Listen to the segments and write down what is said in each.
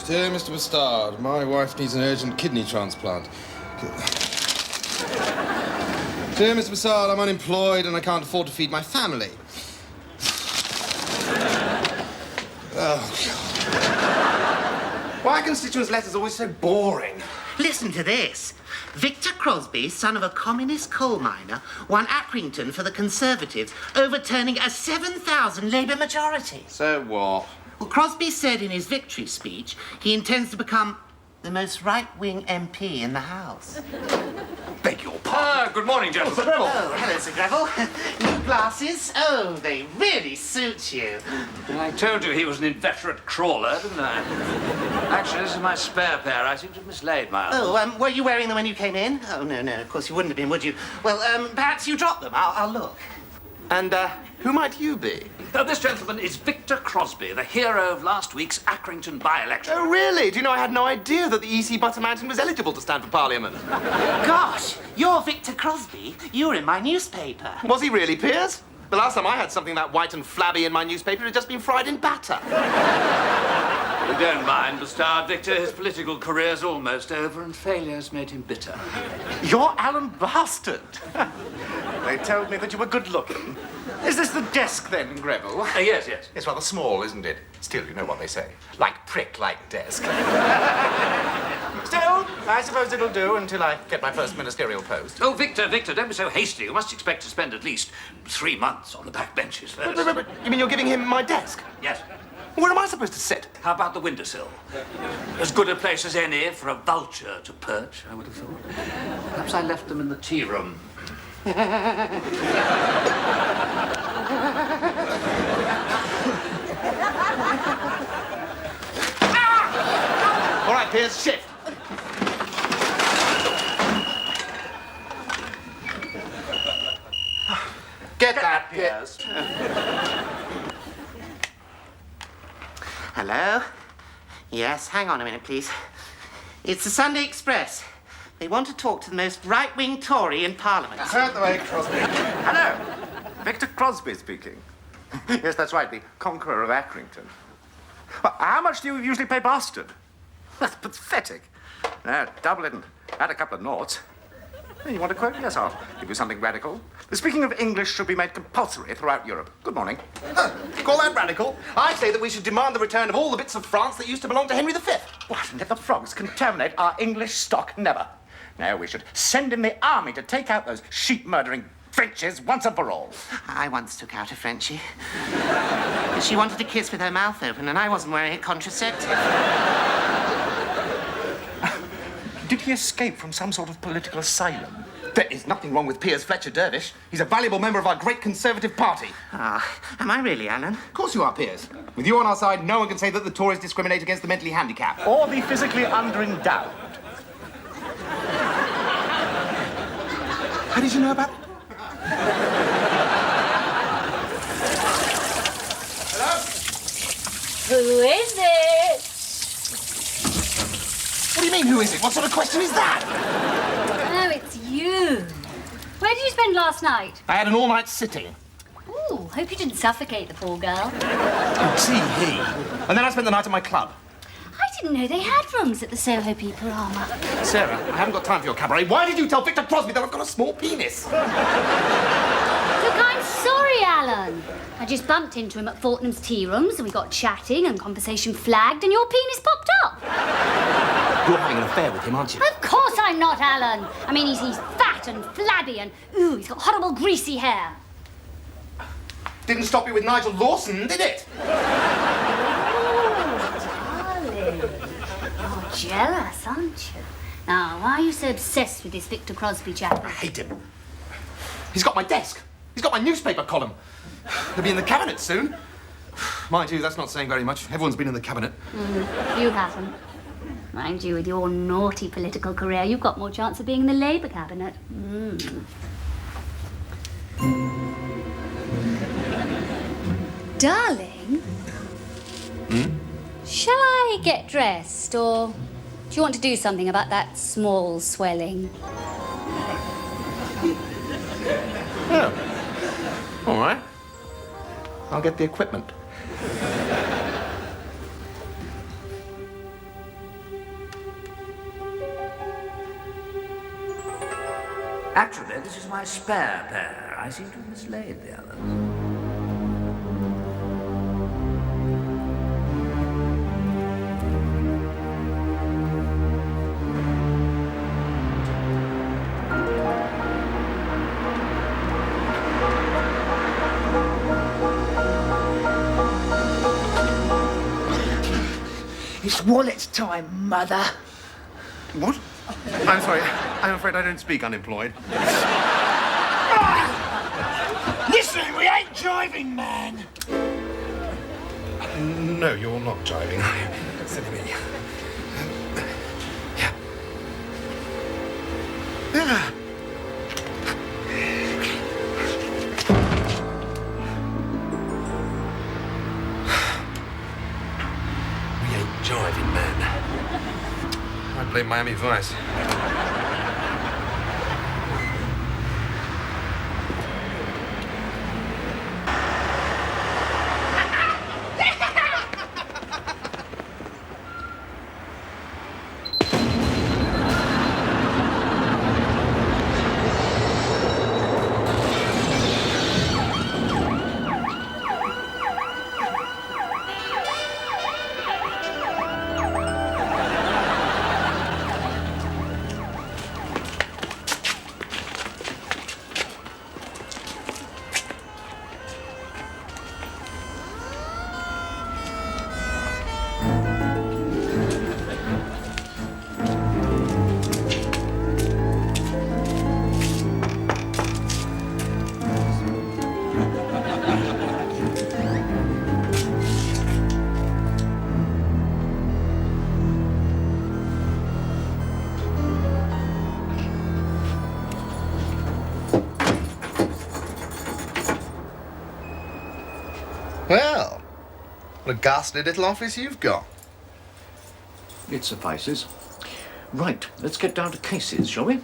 Dear Mr. Bastard, my wife needs an urgent kidney transplant. Dear Mr. Bastard, I'm unemployed and I can't afford to feed my family. Oh, God. Why are constituents' letters always so boring? Listen to this. Victor Crosby, son of a communist coal miner, won Accrington for the Conservatives, overturning a 7,000 Labour majority. So what? Well, Crosby said in his victory speech he intends to become the most right-wing MP in the House. Beg your pardon. Good morning, gentlemen. Sir Greville. Oh, hello, Sir Greville. New glasses? Oh, they really suit you. I told you he was an inveterate crawler, didn't I? Actually, this is my spare pair. I seem to have mislaid my own. Oh, were you wearing them when you came in? Oh, no, of course you wouldn't have been, would you? Well, perhaps you dropped them. I'll look. And, who might you be? This gentleman is Victor Crosby, the hero of last week's Accrington by-election. Oh, really? Do you know, I had no idea that the EC Butter Mountain was eligible to stand for Parliament. Gosh, you're Victor Crosby. You were in my newspaper. Was he really, Piers? The last time I had something that white and flabby in my newspaper, it had just been fried in batter. We don't mind, Bastard Victor. His political career's almost over and failure's made him bitter. You're Alan Bastard. They told me that you were good-looking. Is this the desk, then, Greville? Yes. It's rather small, isn't it? Still, you know what they say. Like prick, like desk. Still, I suppose it'll do until I get my first ministerial post. Oh, Victor, don't be so hasty. You must expect to spend at least 3 months on the back benches first. But, you mean you're giving him my desk? Yes. Where am I supposed to sit? How about the windowsill? As good a place as any for a vulture to perch, I would have thought. Perhaps I left them in the tea room. All right, Piers, shift. Get that, Piers. Hello? Yes, hang on a minute, please. It's the Sunday Express. They want to talk to the most right-wing Tory in Parliament. Out the way, Crosby. Hello. Victor Crosby speaking. Yes, that's right, the conqueror of Accrington. Well, how much do you usually pay Bastard? That's pathetic. No, double it and add a couple of noughts. You want a quote? Yes, I'll give you something radical. The speaking of English should be made compulsory throughout Europe. Good morning. Call that radical? I say that we should demand the return of all the bits of France that used to belong to Henry V. What? Let the frogs contaminate our English stock? Never. No, we should send in the army to take out those sheep-murdering Frenches once and for all. I once took out a Frenchie. She wanted to kiss with her mouth open, and I wasn't wearing a contraceptive. Did he escape from some sort of political asylum? There is nothing wrong with Piers Fletcher Dervish. He's a valuable member of our great Conservative Party. Ah, am I really, Alan? Of course you are, Piers. With you on our side, no one can say that the Tories discriminate against the mentally handicapped. Or the physically underendowed? How did you know about... Hello? Who is it? What do you mean, who is it? What sort of question is that? Oh, it's you. Where did you spend last night? I had an all-night sitting. Ooh, hope you didn't suffocate the poor girl. Oh, gee, he. And then I spent the night at my club. I didn't know they had rooms at the Soho People-Armour. Sarah, I haven't got time for your cabaret. Why did you tell Victor Crosby that I've got a small penis? Look, I'm sorry, Alan. I just bumped into him at Fortnum's tea rooms and we got chatting and conversation flagged and your penis popped up. You're having an affair with him, aren't you? Of course I'm not, Alan. I mean, he's fat and flabby and, ooh, he's got horrible greasy hair. Didn't stop you with Nigel Lawson, did it? You're jealous, aren't you? Now, why are you so obsessed with this Victor Crosby chap? I hate him. He's got my desk. He's got my newspaper column. He'll be in the cabinet soon. Mind you, that's not saying very much. Everyone's been in the cabinet. You haven't. Mind you, with your naughty political career, you've got more chance of being in the Labour cabinet. Darling? Shall I get dressed, or do you want to do something about that small swelling? Oh. All right. I'll get the equipment. Actually, this is my spare pair. I seem to have mislaid the others. It's Wallet's time, Mother. What? I'm sorry. I'm afraid I don't speak unemployed. Listen, we ain't jiving, man. No, you're not jiving. Silly me. Yeah. Yeah. We ain't jiving, man. I blame Miami Vice. Well, what a ghastly little office you've got. It suffices. Right, let's get down to cases, shall we?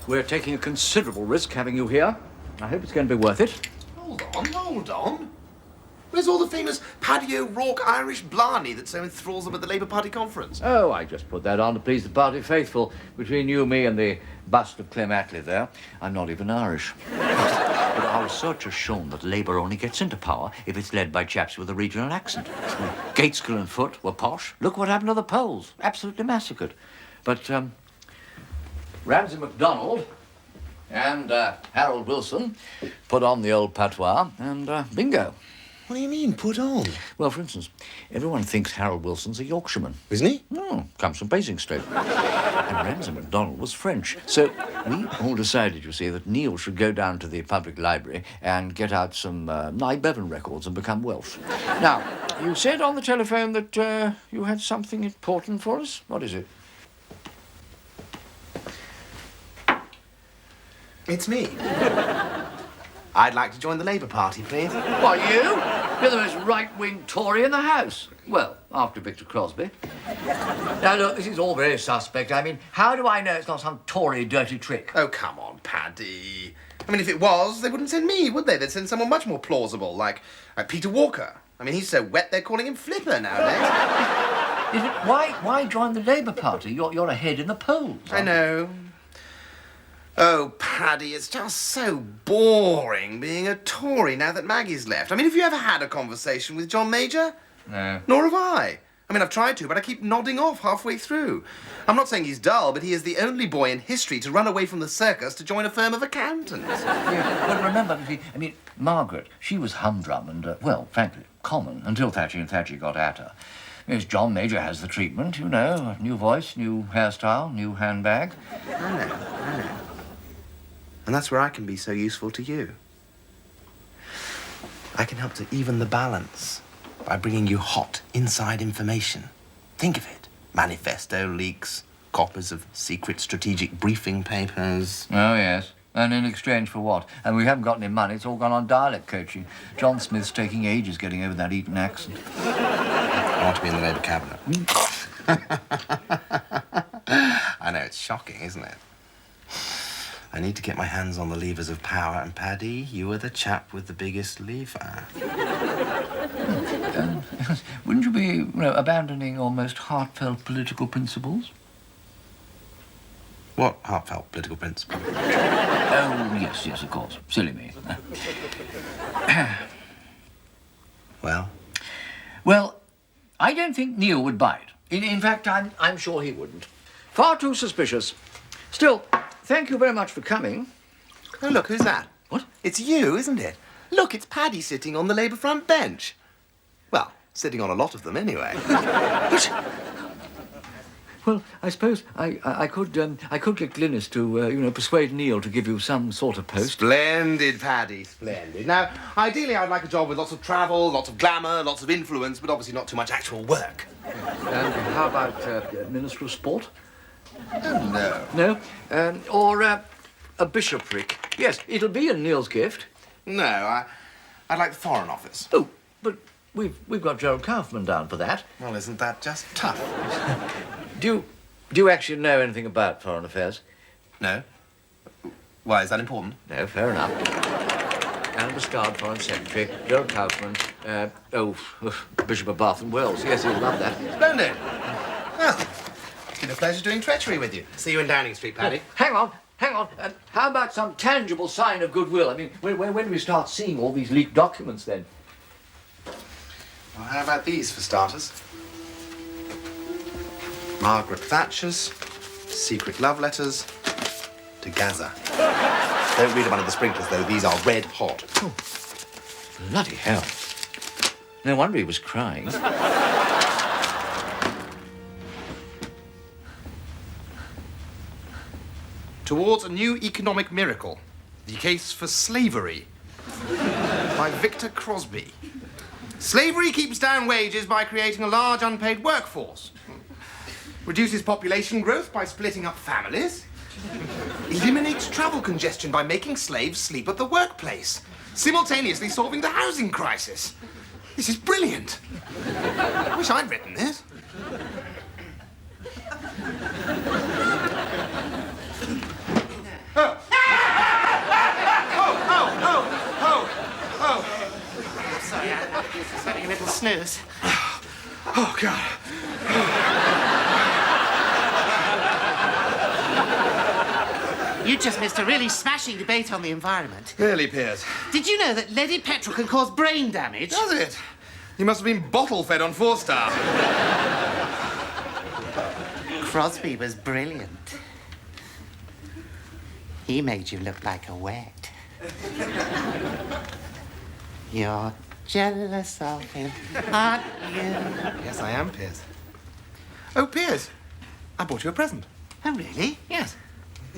We're taking a considerable risk having you here. I hope it's going to be worth it. Hold on. Where's all the famous Paddy O'Rourke Irish blarney that so enthralls them at the Labour Party conference? Oh, I just put that on to please the party faithful. Between you, me, and the bust of Clem Attlee there, I'm not even Irish. But our research has shown that Labour only gets into power if it's led by chaps with a regional accent. Gateskill and Foote were posh. Look what happened to the Poles. Absolutely massacred. But Ramsay MacDonald and Harold Wilson put on the old patois, and bingo. What do you mean, put on? Well, for instance, everyone thinks Harold Wilson's a Yorkshireman. Isn't he? No, comes from Basingstoke. And Ramsay MacDonald was French. So we all decided, you see, that Neil should go down to the public library and get out some Nye Bevan records and become Welsh. Now, you said on the telephone that you had something important for us. What is it? It's me. I'd like to join the Labour Party, please. What, you? You're the most right-wing Tory in the House. Well, after Victor Crosby. Now, look, this is all very suspect. I mean, how do I know it's not some Tory dirty trick? Oh, come on, Paddy. I mean, if it was, they wouldn't send me, would they? They'd send someone much more plausible, like Peter Walker. I mean, he's so wet they're calling him Flipper nowadays. Why join the Labour Party? You're ahead in the polls. I know. Oh, Paddy, it's just so boring being a Tory now that Maggie's left. I mean, have you ever had a conversation with John Major? No. Nor have I. I mean, I've tried to, but I keep nodding off halfway through. I'm not saying he's dull, but he is the only boy in history to run away from the circus to join a firm of accountants. Yeah, well, remember, I mean, Margaret, she was humdrum and, well, frankly, common until Thatcher and Thatcher got at her. Yes, John Major has the treatment, you know, new voice, new hairstyle, new handbag. I know. And that's where I can be so useful to you. I can help to even the balance by bringing you hot, inside information. Think of it. Manifesto leaks, copies of secret strategic briefing papers. Oh, yes. And in exchange for what? And we haven't got any money. It's all gone on dialect coaching. John Smith's taking ages getting over that Eton accent. I want to be in the Labour cabinet. I know, it's shocking, isn't it? I need to get my hands on the levers of power, and Paddy, you are the chap with the biggest lever. Wouldn't you be, abandoning your most heartfelt political principles? What heartfelt political principle? Oh, yes, of course. Silly me. Well? Well, I don't think Neil would buy it. In fact, I'm sure he wouldn't. Far too suspicious. Still, thank you very much for coming. Oh, look, who's that? What? It's you, isn't it? Look, it's Paddy sitting on the Labour front bench. Well, sitting on a lot of them anyway. Well, I suppose I could get Glynis to, persuade Neil to give you some sort of post. Splendid, Paddy, splendid. Now, ideally, I'd like a job with lots of travel, lots of glamour, lots of influence, but obviously not too much actual work. And how about Minister of Sport? Oh, no. No? Or a bishopric? Yes, it'll be in Neil's gift. No, I'd like the Foreign Office. Oh, but we've got Gerald Kaufman down for that. Well, isn't that just tough? Do you actually know anything about foreign affairs? No. Why, is that important? No, fair enough. Anna Bustard, Foreign Secretary, Gerald Kaufman, Bishop of Bath and Wells. Yes, he'll love that. Splendid. Well, it's been a pleasure doing treachery with you. See you in Downing Street, Paddy. Hang on. How about some tangible sign of goodwill? I mean, when do we start seeing all these leaked documents, then? Well, how about these, for starters? Margaret Thatcher's secret love letters to Gaza. Don't read them under the sprinklers, though. These are red hot. Oh, bloody hell. No wonder he was crying. Towards a New Economic Miracle. The Case for Slavery. By Victor Crosby. Slavery keeps down wages by creating a large unpaid workforce. Reduces population growth by splitting up families. Eliminates travel congestion by making slaves sleep at the workplace. Simultaneously solving the housing crisis. This is brilliant. I wish I'd written this. Sorry, I was having a little snooze. Oh, God. You just missed a really smashing debate on the environment. Really, Piers? Did you know that leaded petrol can cause brain damage? Does it? You must have been bottle-fed on 4-star. Crosby was brilliant. He made you look like a wet. You're jealous of him, aren't you? Yes, I am, Piers. Oh, Piers, I bought you a present. Oh, really? Yes.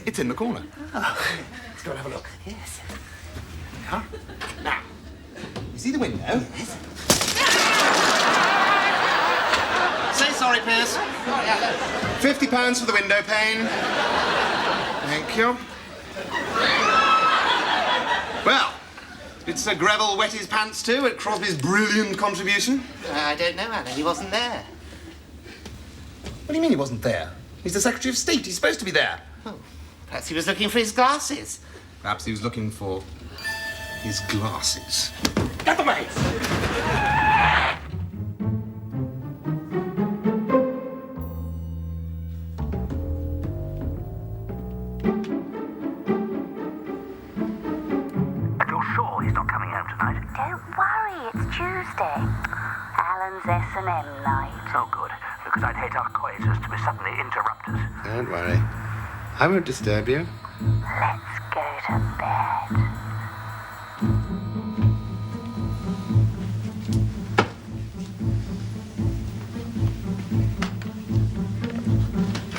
It's in the corner. Oh. Let's go and have a look. Yes. Huh? Now, you see the window? Yes. Say sorry, Piers. £50 for the window pane. Thank you. Well, did Sir Greville wet his pants too at Crosby's brilliant contribution? I don't know, Alan. He wasn't there. What do you mean he wasn't there? He's the Secretary of State. He's supposed to be there. Oh, perhaps he was looking for his glasses. Perhaps he was looking for his glasses. Get the way! You're sure he's not coming home tonight? Don't worry, it's Tuesday. Alan's S&M night. Oh, good, because I'd hate our coitus to be suddenly interrupted. Don't worry. I won't disturb you. Let's go to bed.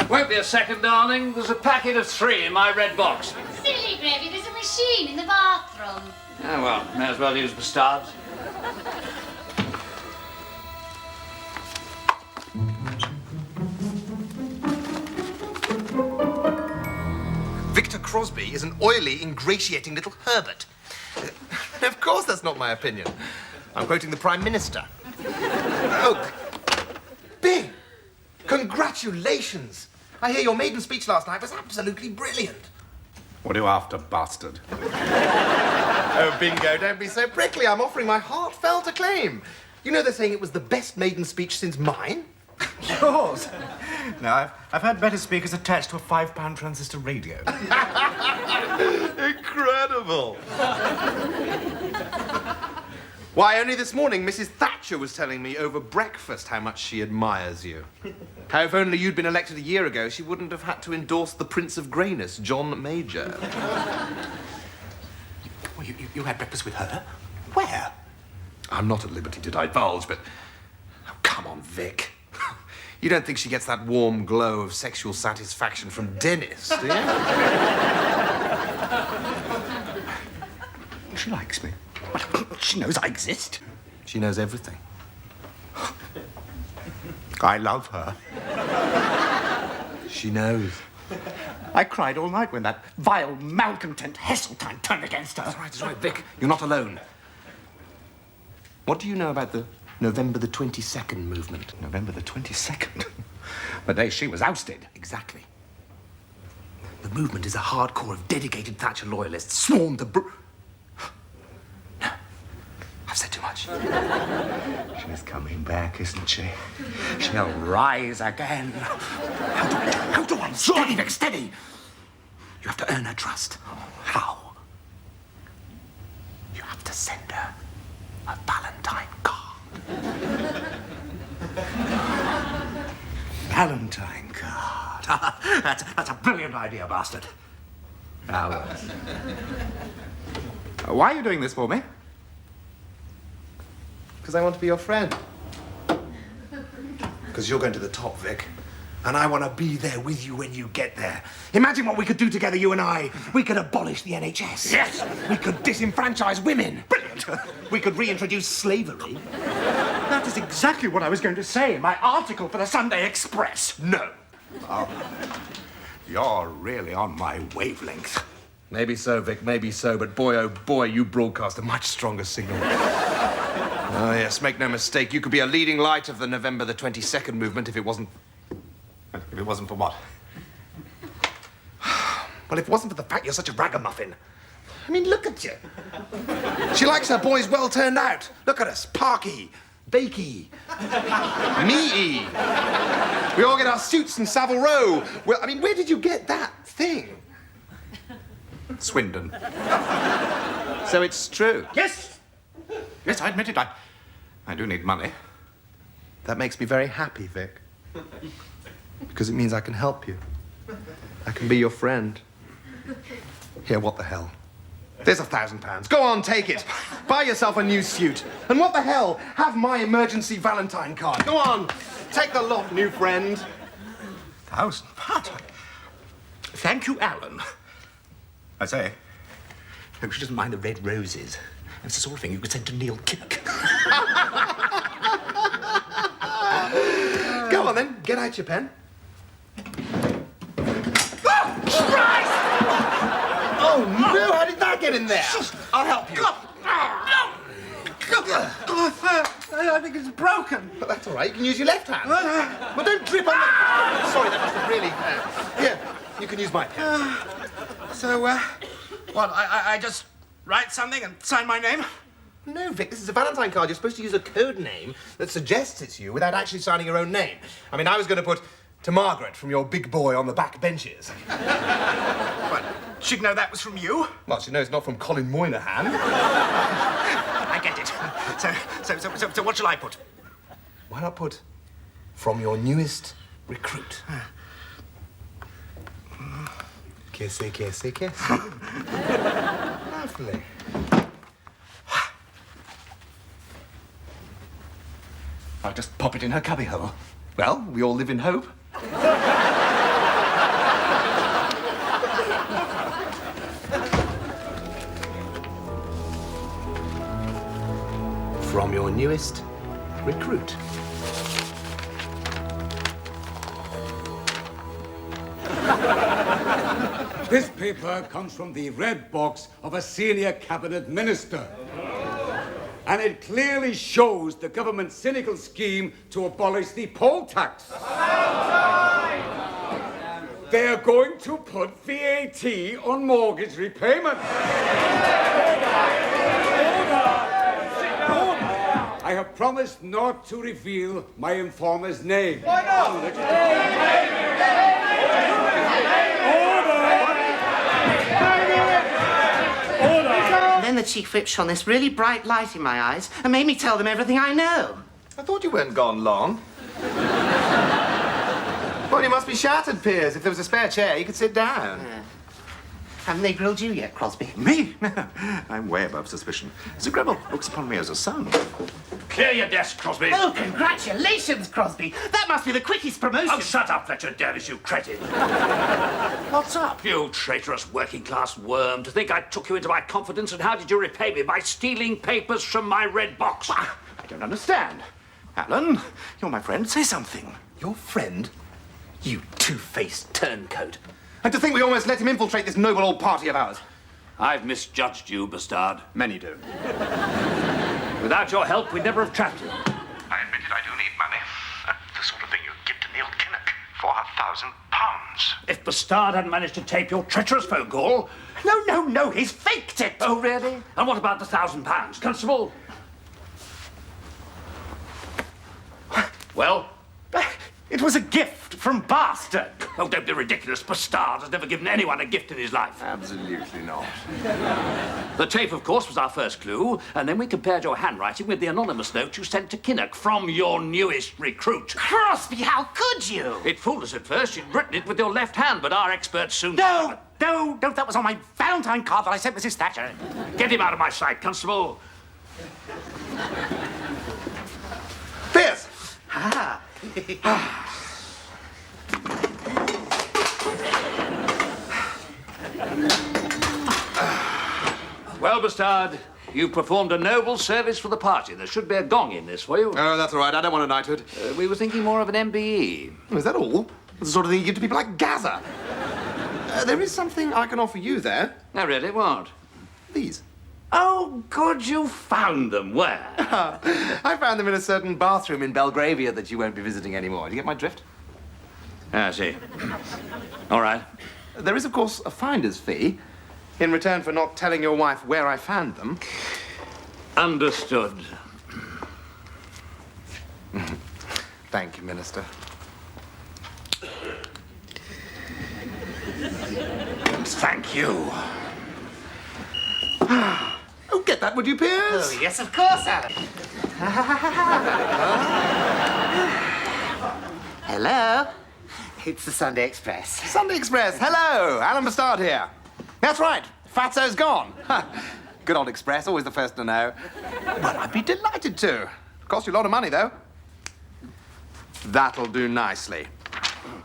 Won't be a second, darling. There's a packet of 3 in my red box. Silly Gravy, there's a machine in the bathroom. Oh, well, may as well use Bustards. Victor Crosby is an oily, ingratiating little Herbert. Of course that's not my opinion. I'm quoting the Prime Minister. Oh, Bing! Congratulations! I hear your maiden speech last night was absolutely brilliant. What are you after, bastard? Oh, Bingo, don't be so prickly. I'm offering my heartfelt acclaim. You know they're saying it was the best maiden speech since mine? Yours? No, I've heard better speakers attached to a £5 transistor radio. Incredible! Why, only this morning, Mrs. Thatcher was telling me over breakfast how much she admires you. How if only you'd been elected a year ago, she wouldn't have had to endorse the Prince of Greyness, John Major. Well, you had breakfast with her? Where? I'm not at liberty to divulge, but... Oh, come on, Vic. You don't think she gets that warm glow of sexual satisfaction from Dennis, do you? She likes me. She knows I exist. She knows everything. I love her. She knows. I cried all night when that vile malcontent Heseltine turned against her. That's right, Vic. You're not alone. What do you know about the November the 22nd movement? November the 22nd? The day she was ousted. Exactly. The movement is a hardcore of dedicated Thatcher loyalists sworn to No. I've said too much. She's coming back, isn't she? She'll rise again. How do I? Steady, Vic, steady! You have to earn her trust. How? You have to send her a Valentine card. Valentine card. That's a brilliant idea, bastard. Now, why are you doing this for me? Because I want to be your friend. Because you're going to the top, Vic. And I want to be there with you when you get there. Imagine what we could do together, you and I. We could abolish the NHS. Yes! We could disenfranchise women. Brilliant! We could reintroduce slavery. That is exactly what I was going to say in my article for the Sunday Express. No. Oh, you're really on my wavelength. Maybe so, Vic, maybe so. But boy, oh boy, you broadcast a much stronger signal. Oh, yes, make no mistake. You could be a leading light of the November the 22nd movement if it wasn't... If it wasn't for what? Well, if it wasn't for the fact you're such a ragamuffin. I mean, look at you. She likes her boys well turned out. Look at us. Parky, bakey, meaty. We all get our suits in Savile Row. Well, I mean, where did you get that thing? Swindon. So it's true. Yes! Yes, I admit it. I do need money. That makes me very happy, Vic. Because it means I can help you. I can be your friend. Here, what the hell? There's £1,000. Go on, take it. Buy yourself a new suit. And what the hell? Have my emergency Valentine card. Go on. Take the lot, new friend. £1,000? Thank you, Alan. I say, hope she doesn't mind the red roses. It's the sort of thing you could send to Neil Kinnock. Go on, then. Get out your pen. Christ! Oh, no! How did that get in there? I'll help you. I think it's broken. But that's all right. You can use your left hand. Well, don't trip on the... Sorry, that must have really... Here, you can use my pen. So, what, I just write something and sign my name? No, Vic, this is a Valentine card. You're supposed to use a code name that suggests it's you without actually signing your own name. I mean, I was going to put to Margaret from your big boy on the back benches. What, she'd know that was from you? Well, she knows it's not from Colin Moynihan. I get it. So what shall I put? Why not put from your newest recruit? Kissy, kissy, kissy. Lovely. I'll just pop it in her cubbyhole. Well, we all live in hope. From your newest recruit. This paper comes from the red box of a senior cabinet minister. And it clearly shows the government's cynical scheme to abolish the poll tax. They are going to put VAT on mortgage repayment. I have promised not to reveal my informer's name. Why not? the Chief Whip shone this really bright light in my eyes and made me tell them everything I know. I thought you weren't gone long. Well, you must be shattered, Piers. If there was a spare chair, you could sit down. Haven't they grilled you yet, Crosby? Me? No, I'm way above suspicion. Sir Gribble looks upon me as a son. Clear your desk, Crosby. Oh, congratulations, Crosby. That must be the quickest promotion. Oh, shut up, Fletcher Davis, you cretin. What's up? You traitorous working-class worm. To think I took you into my confidence, and how did you repay me? By stealing papers from my red box. I don't understand. Alan, you're my friend. Say something. Your friend? You two-faced turncoat. And to think we almost let him infiltrate this noble old party of ours. I've misjudged you, Bastard. Many do. Without your help, we'd never have trapped you. I admit it, I do need money. The sort of thing you'd give to Neil Kinnock. £4,000. If Bastard hadn't managed to tape your treacherous phone call... No, he's faked it. Oh, really? And what about the £1,000, Constable? Well? It was a gift from Bastard. Oh, don't be ridiculous. Bastard has never given anyone a gift in his life. Absolutely not. The tape, of course, was our first clue, and then we compared your handwriting with the anonymous note you sent to Kinnock from your newest recruit. Crosby, how could you? It fooled us at first. You'd written it with your left hand, but our experts soon... No, that was on my Valentine card that I sent Mrs. Thatcher. Get him out of my sight, Constable. Piers! Ah. Well, Bastard, you performed a noble service for the party. There should be a gong in this for you. Oh, that's all right. I don't want a knighthood. We were thinking more of an MBE. Is that all? That's the sort of thing you give to people like Gaza. There is something I can offer you there. No, really, what? These. Oh, good, you found them. Where? I found them in a certain bathroom in Belgravia that you won't be visiting anymore. Do you get my drift? I see. All right. There is, of course, a finder's fee in return for not telling your wife where I found them. Understood. Thank you, Minister. Thank you. Oh, get that, would you, Piers? Oh, yes, of course, Alan. Hello? It's the Sunday Express. Sunday Express, hello. Alan Bastard here. That's right, Fatso's gone. Good old Express, always the first to know. Well, I'd be delighted to. Cost you a lot of money, though. That'll do nicely.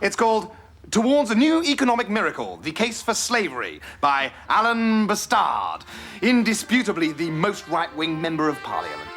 It's called Towards a New Economic Miracle, The Case for Slavery, by Alan Bastard, indisputably the most right-wing member of Parliament.